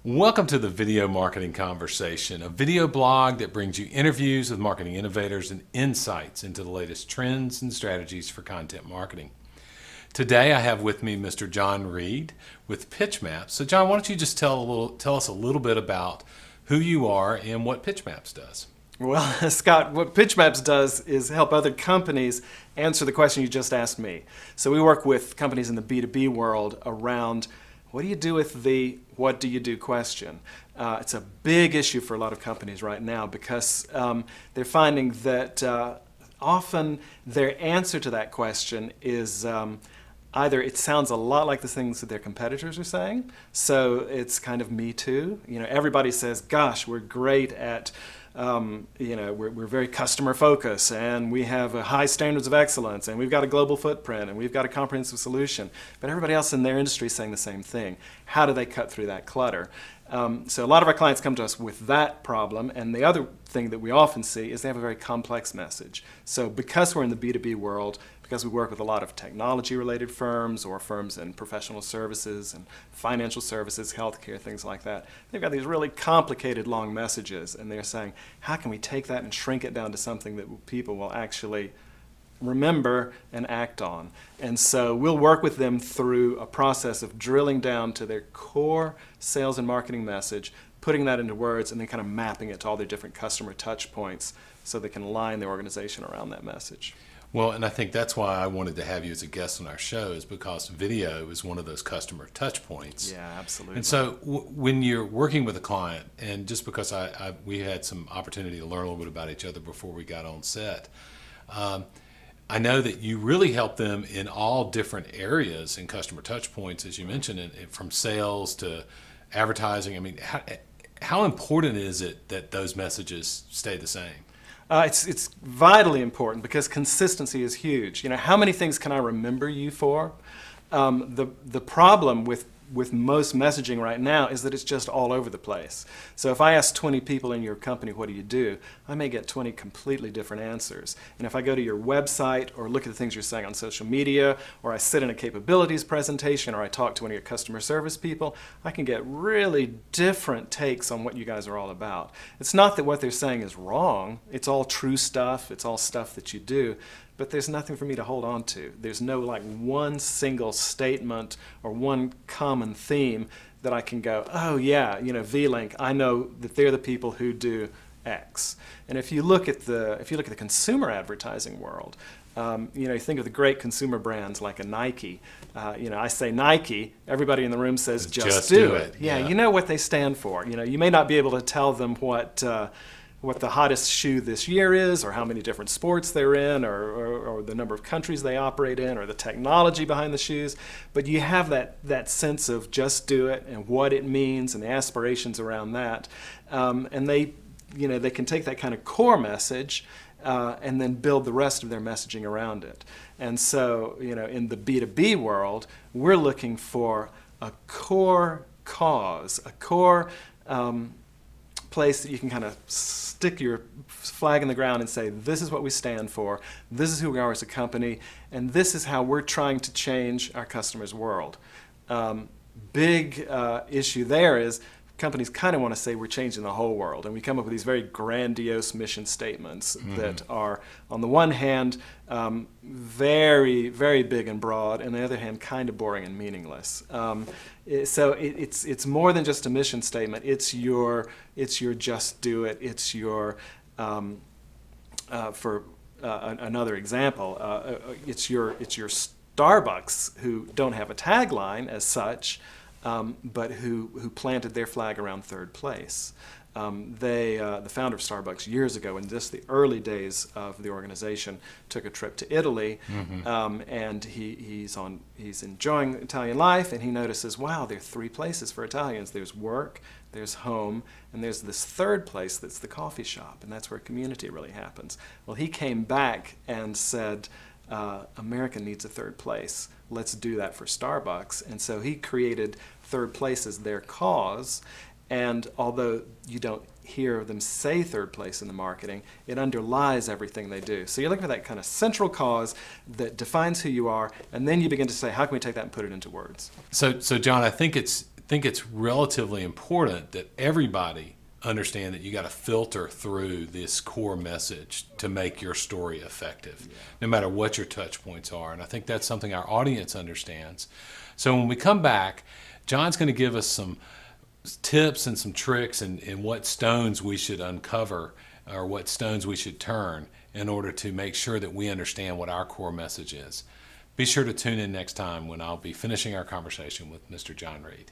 Welcome to the Video Marketing Conversation, a video blog that brings you interviews with marketing innovators and insights into the latest trends and strategies for content marketing. Today I have with me Mr. John Reed with Pitchmaps. So John, why don't you just tell us a little bit about who you are and what Pitchmaps does? Well, Scott, what Pitchmaps does is help other companies answer the question you just asked me. So we work with companies in the B2B world around what do you do with the what do you do question. It's a big issue for a lot of companies right now because they're finding that often their answer to that question is either it sounds a lot like the things that their competitors are saying, so it's kind of me too. You know, everybody says, gosh, we're great at we're very customer focused and we have high standards of excellence and we've got a global footprint and we've got a comprehensive solution. But everybody else in their industry is saying the same thing. How do they cut through that clutter? So a lot of our clients come to us with that problem, and the other thing that we often see is they have a very complex message. So because we're in the B2B world, because we work with a lot of technology-related firms or firms in professional services and financial services, healthcare, things like that, they've got these really complicated long messages, and they're saying, how can we take that and shrink it down to something that people will actually remember and act on? And so we'll work with them through a process of drilling down to their core sales and marketing message, putting that into words, and then kind of mapping it to all their different customer touch points so they can align their organization around that message. Well, and I think that's why I wanted to have you as a guest on our show, is because video is one of those customer touch points. Yeah, absolutely. And so when you're working with a client, and just because we had some opportunity to learn a little bit about each other before we got on set, I know that you really help them in all different areas in customer touch points, as you mentioned, from sales to advertising. I mean, how important is it that those messages stay the same? It's vitally important because consistency is huge. You know, how many things can I remember you for? The problem with most messaging right now is that it's just all over the place. So if I ask 20 people in your company, what do you do? I may get 20 completely different answers. And if I go to your website or look at the things you're saying on social media, or I sit in a capabilities presentation, or I talk to one of your customer service people, I can get really different takes on what you guys are all about. It's not that what they're saying is wrong. It's all true stuff. It's all stuff that you do. But there's nothing for me to hold on to. There's no like one single statement or one common theme that I can go, oh yeah, you know, vLink, I know that they're the people who do X. And if you look at the consumer advertising world, you think of the great consumer brands like a Nike. I say Nike, everybody in the room says just do it. Yeah, you know what they stand for. You know, you may not be able to tell them what the hottest shoe this year is, or how many different sports they're in, or the number of countries they operate in, or the technology behind the shoes. But you have that sense of just do it and what it means and the aspirations around that. And they can take that kind of core message and then build the rest of their messaging around it. And so, in the B2B world, we're looking for a core cause, a core place that you can kind of stick your flag in the ground and say, this is what we stand for, this is who we are as a company, and this is how we're trying to change our customers' world. Big issue there is companies kind of want to say we're changing the whole world, and we come up with these very grandiose mission statements that are, on the one hand, very, very big and broad, and on the other hand, kind of boring and meaningless. So it's more than just a mission statement. It's your just do it. It's your for another example, it's your Starbucks, who don't have a tagline as such, but who planted their flag around third place. The founder of Starbucks years ago, in just the early days of the organization, took a trip to Italy, and he's enjoying Italian life, and he notices, wow, there are three places for Italians. There's work, there's home, and there's this third place that's the coffee shop, and that's where community really happens. Well, he came back and said, America needs a third place. Let's do that for Starbucks. And so he created third place as their cause. And although you don't hear them say third place in the marketing, it underlies everything they do. So you're looking for that kind of central cause that defines who you are, and then you begin to say, how can we take that and put it into words? So John, I think it's think it's relatively important that everybody understand that you got to filter through this core message to make your story effective, no matter what your touch points are. And I think that's something our audience understands. So when we come back, John's going to give us some tips and some tricks and what stones we should uncover or what stones we should turn in order to make sure that we understand what our core message is. Be sure to tune in next time when I'll be finishing our conversation with Mr. John Reed.